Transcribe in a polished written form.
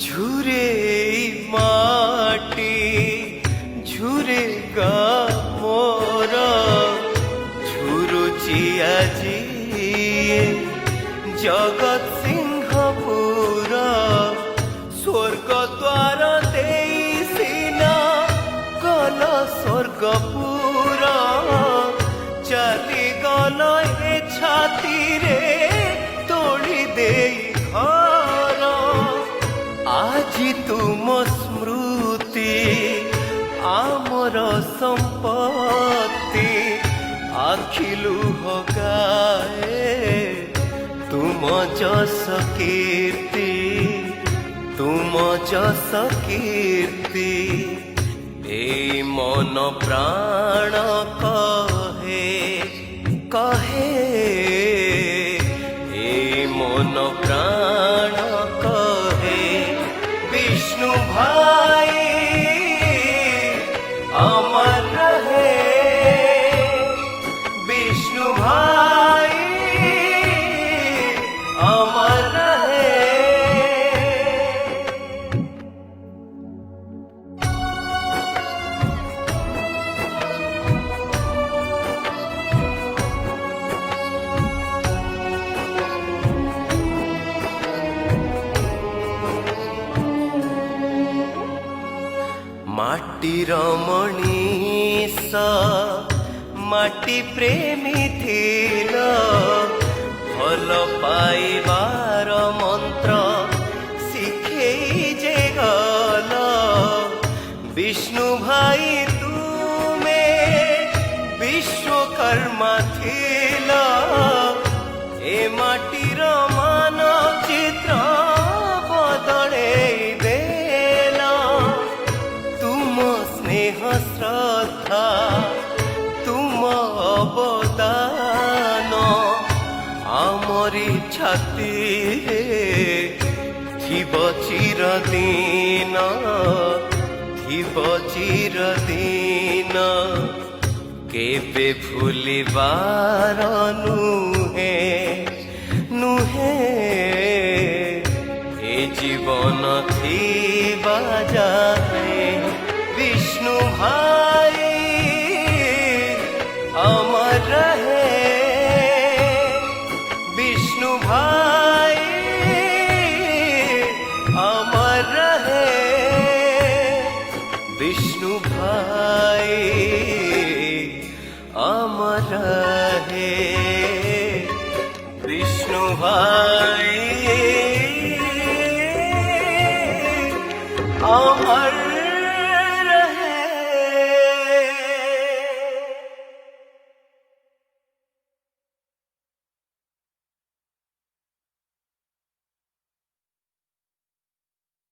झुरे माटी झुरे गा मोर झुरुची আজি जगत सिंहपुर स्वर्ग द्वार देई सीना गल स्वर्गपुर चली गल ए छाती रे तोड़ी देई घर আজি तुम स्मृति आमर संपत्ति आखिलु हगाए तुम जस कीर्ति तुम जस कीर्ति ए मन प्राण कहे कहे ए मन प्राण कहे विष्णु भाई अमर रहे विष्णु भाई अमर रहे। माटीर मनीष माटी प्रेमी थिल भल पाइबार मंत्र शिखेई जे गल विष्णु भाई तुमे विश्वकर्मा थिल ए माटीर मानचित्र बदले देला तुम स्नेह श्रद्धा तुम अवदान आमरी छाती थिब चिरदिन थिब चिरदिन केबे भूलिबार नुहे नुहे ए जीवन थिबा जाए विष्णु भाई अमर रहे विष्णु भाई अमर रहे विष्णु भाई अमर रहे विष्णु भाई अमर